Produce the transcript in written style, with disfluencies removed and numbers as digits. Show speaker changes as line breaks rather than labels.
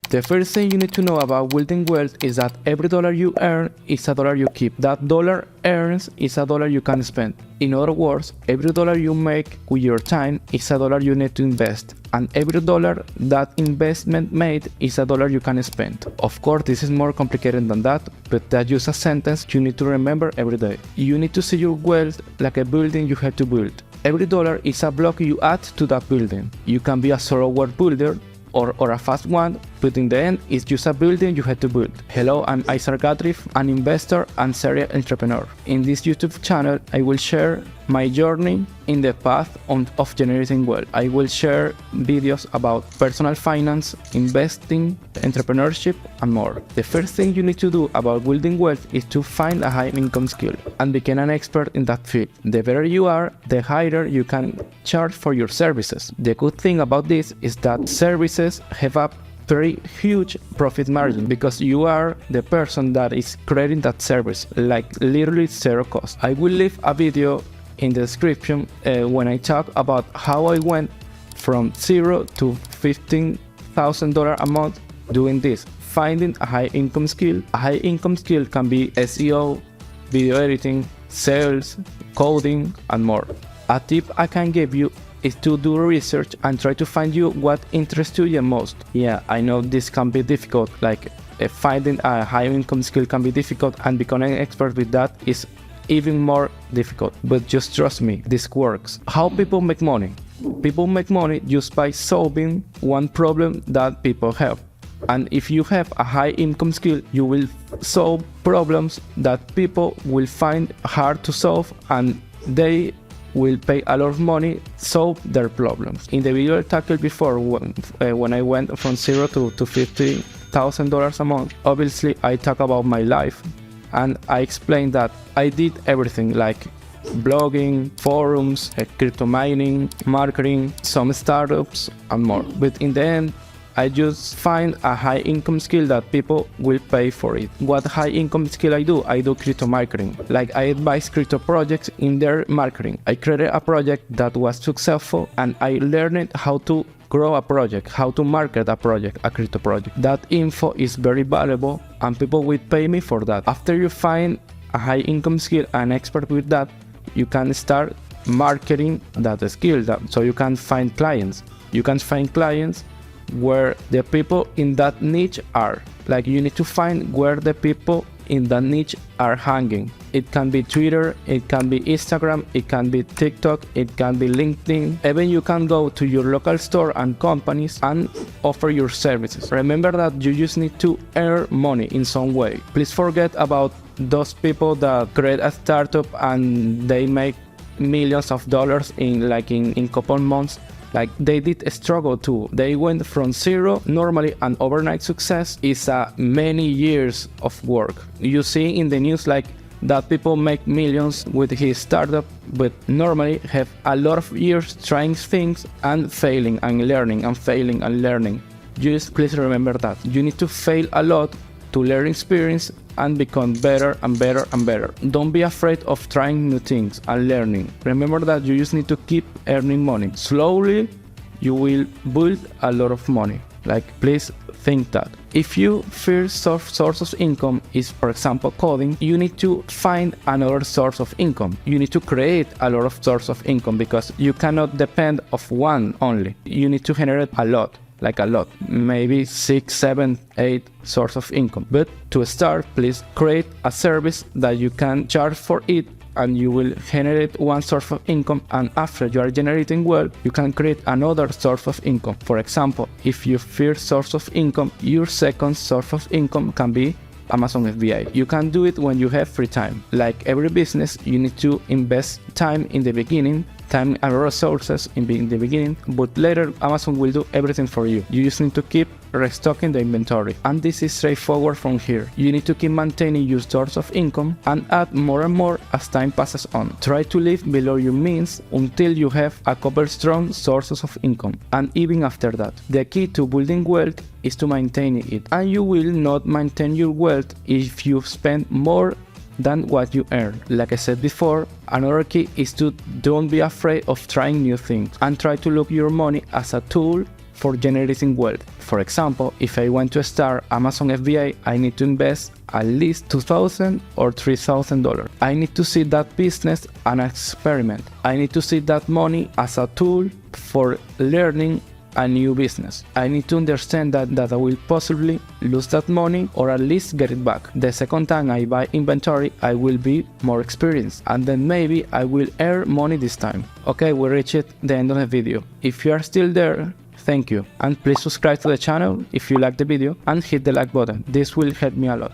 The first thing you need to know about building wealth is that every dollar you earn is a dollar you keep. That dollar earns is a dollar you can spend. In other words, every dollar you make with your time is a dollar you need to invest. And every dollar that investment made is a dollar you can spend. Of course, this is more complicated than that, but that's just a sentence you need to remember every day. You need to see your wealth like a building you have to build. Every dollar is a block you add to that building. You can be a slower builder or a fast one, but in the end, it's just a building you have to build. Hello, I'm Isaac Gatrif, an investor and serial entrepreneur. In this YouTube channel, I will share my journey in the path of generating wealth. I will share videos about personal finance, investing, entrepreneurship, and more. The first thing you need to do about building wealth is to find a high income skill and become an expert in that field. The better you are, the higher you can charge for your services. The good thing about this is that services have a very huge profit margin because you are the person that is creating that service, like literally zero cost. I will leave a video in the description when I talk about how I went from $0 to $15,000 a month doing this, finding a high income skill. A high income skill can be SEO, video editing, sales, coding, and more. A tip I can give you is to do research and try to find you what interests you the most. Yeah, I know this can be difficult, like finding a high income skill can be difficult, and becoming an expert with that is even more difficult, but just trust me, this works. How people make money? People make money just by solving one problem that people have. And if you have a high income skill, you will solve problems that people will find hard to solve, and they will pay a lot of money to solve their problems. In the video I talked before, when I went from $0 to $50,000 a month, obviously I talk about my life, and I explained that I did everything, like blogging, forums, crypto mining, marketing, some startups, and more. But in the end, I just find a high income skill that people will pay for it. What high income skill I do? I do crypto marketing. Like I advise crypto projects in their marketing. I created a project that was successful, and I learned how to grow a project, how to market a project, a crypto project. That info is very valuable, and people will pay me for that. After you find a high income skill, an expert with that, you can start marketing that skill, so you can find clients. You can find clients where the people in that niche are. Like you need to find where the people in that niche are hanging. It can be Twitter, it can be Instagram, it can be TikTok, it can be LinkedIn. Even you can go to your local store and companies and offer your services. Remember that you just need to earn money in some way. Please forget about those people that create a startup and they make millions of dollars in couple months. Like they did struggle too. They went from zero. Normally an overnight success is many years of work. You see in the news like that people make millions with his startup, but normally have a lot of years trying things and failing and learning and failing and learning. Just please remember that. You need to fail a lot to learn experience and become better and better and better. Don't be afraid of trying new things and learning. Remember that you just need to keep earning money. Slowly, you will build a lot of money. Like, please think that. If your first source of income is, for example, coding, you need to find another source of income. You need to create a lot of sources of income because you cannot depend on one only. You need to generate a lot. Like a lot, maybe 6, 7, 8 sources of income. But to start, please create a service that you can charge for it, and you will generate one source of income, and after you are generating wealth, you can create another source of income. For example, if your first source of income, your second source of income can be Amazon FBA. You can do it when you have free time. Like every business, you need to invest time in the beginning, time and resources in the beginning, but later Amazon will do everything for you. You just need to keep restocking the inventory, and this is straightforward from here. You need to keep maintaining your source of income and add more and more as time passes on. Try to live below your means until you have a couple strong sources of income, and even after that. The key to building wealth is to maintain it, and you will not maintain your wealth if you spend more than what you earn. Like I said before, another key is to don't be afraid of trying new things and try to look your money as a tool for generating wealth. For example, if I want to start Amazon FBA, I need to invest at least $2,000 or $3,000. I need to see that business as an experiment. I need to see that money as a tool for learning a new business. I need to understand that I will possibly lose that money or at least get it back. The second time I buy inventory, I will be more experienced, and then maybe I will earn money this time. Okay, we reached the end of the video. If you are still there, thank you, and please subscribe to the channel if you like the video and hit the like button. This will help me a lot.